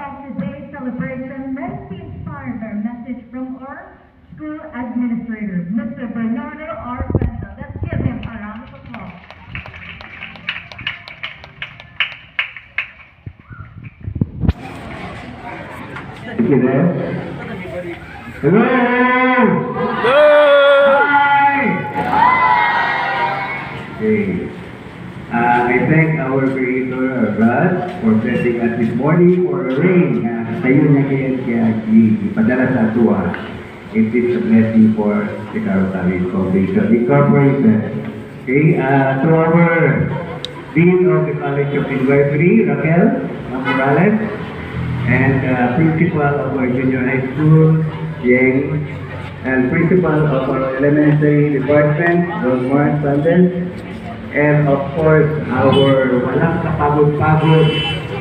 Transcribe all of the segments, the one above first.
of today's celebration, let's be inspired by a message from our school administrator, Mr. Bernardo R. Cuenca. Let's give him a round of applause. Thank you there. Hello! Hi! Okay. I thank our Creator, God, for blessing us this morning for a rain. Tayo na ngayon kaya ipadala sa atua. It is a blessing for the Caro College Foundation Incorporated. Okay, to our Dean of the College of Midwifery, Raquel Morales, and Principal of our Junior High School, Yang, and Principal of our Elementary Department, Rosmar Sanders, and of course, our walang kapagod-pagod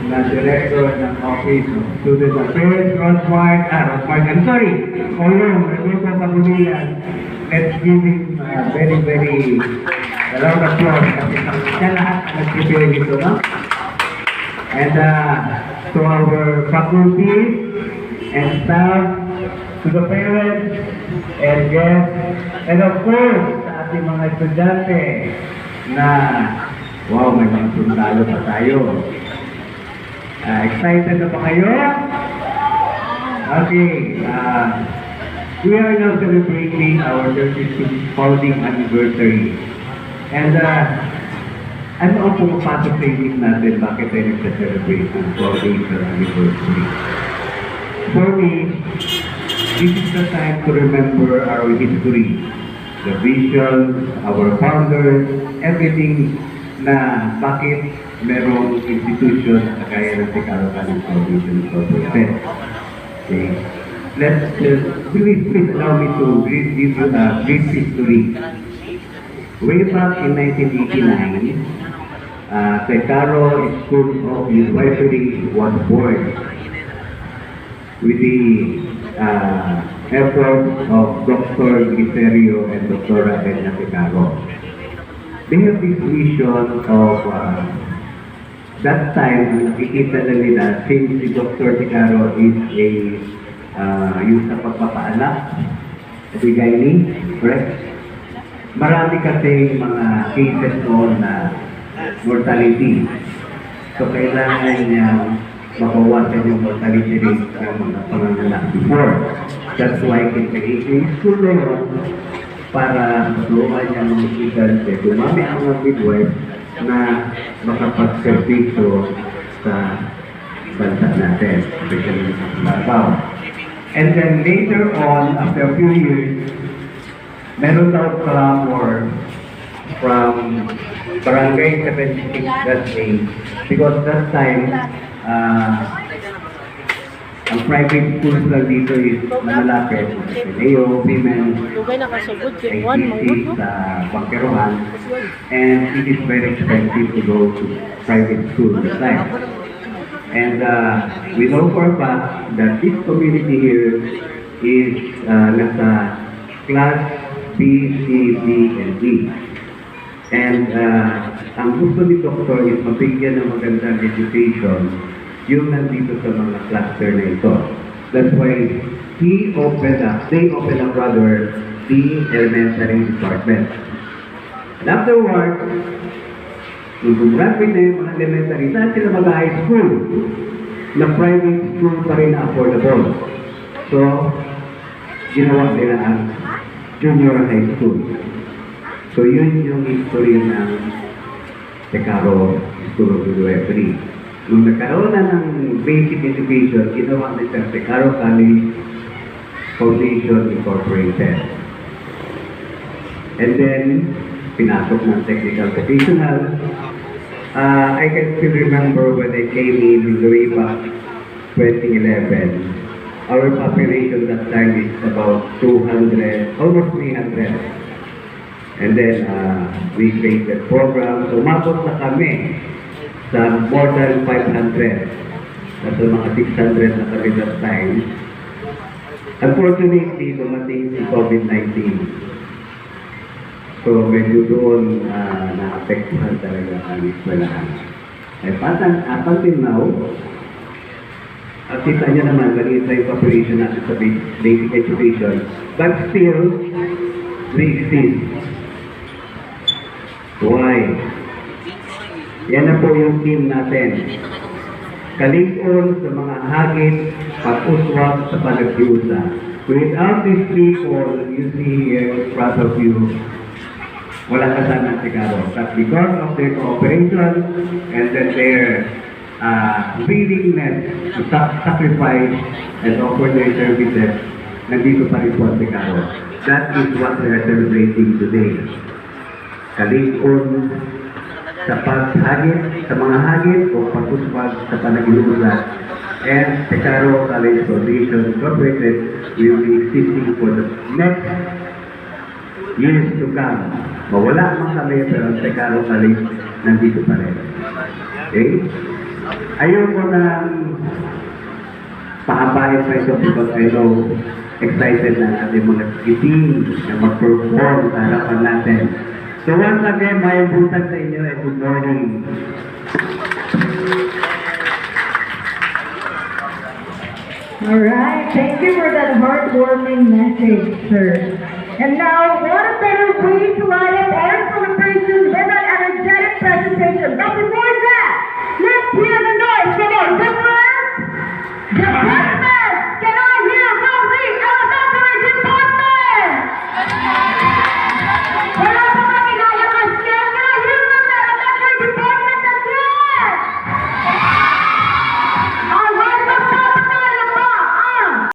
na Director ng Office of Student Affairs, Rosmar, I'm sorry, Olong, Rebecca Pagunian. Let's give him very a lot of applause kasi siya lahat nag-prepare dito, no? And to our faculty and staff, to the parents and guests, and of course, sa ating mga estudyante na, wow, may mga sundalo pa tayo. Excited na ba kayo? Okay, we are now celebrating our 36th founding anniversary. And ano ang pumapasok sa isip natin bakit tayo nagsa-celebrate ng foundation anniversary? For me, this is the time to remember our history, the vision, our founders, everything na bakit merong institution na kaya ng Caro College Foundation Incorporated. Okay. Please allow me to give you a brief history. Way back in 1989, Caro School of Midwifery was born with the effort of Dr. Giserio and Dr. Abel Caro. They have this vision of that time, nakikita na nila, since si Dr. Caro is yung sa pagpapaanak, bigay ni, correct? Marami kasi mga cases noon na mortality. So, kailangan niya mabawasan yung mortality rate ng mga panganganak before. That's why in school na yun, para matulungan niya ng estudyante, dumami ang mga midwife na makapag-servisyo sa bansa natin, especially sa Davao. And then later on, after a few years, meron daw clamor from Barangay 76 that day, because that time, ang private schools lang dito is malapit. Leo, Women, ACC sa Pangkerohan, and it is very expensive to go to private school that time. And we know for a fact that this community here is nasa class B, C, D, and E. And ang gusto ni Doktor is mabigyan ng magandang education yung nandito sa mga cluster na ito. That's why they opened up rather, the elementary department. And afterwards, nung gumraduate na yung mga elementary, saan sila mag-high school? Na private school pa rin affordable. So, ginawa nila ang junior high school. So, yun yung history ng Caro School of Midwifery. Nung nagkaroon na ng basic education, ginawa nila sa Caro College Foundation Incorporated. And then, pinasok ng technical vocational. I can still remember when I came in the way back 2011. Our population that time is about 200, almost 300. And then, we created programs. Umabot na kami sa more than 500. Nasa mga 600 na kami that time. Unfortunately, dumating si COVID-19. So, medyo doon na-apektuhan talaga ang eskwelahan. Up until now, At kita niya naman, maliit na yung population natin sa basic education. But still, we exist. Why? Yan na po yung team natin. Kalig-on sa mga hagit, pag-uswag sa panagdiusa. Without these people, you see here in front of you, wala ka sana si Caro. But because of their cooperation and then their willingness to sacrifice and offer their services, nandito pa rin po si Caro. That is what we are celebrating today. Kalig-on sa paghagit, sa mga hagit o pag-uswag sa panagilusan. And the Caro College Foundation Incorporated will be existing for the next years to come. Mawala man kami, pero ang Caro College nandito pa rin. Okay? Ayoko na pahabain pa ito because I know excited na ating mga team na mag-perform sa harapan natin. So once again, may buntag sa inyo and good morning. Alright, thank you for that heartwarming message, sir. And now, what a better way to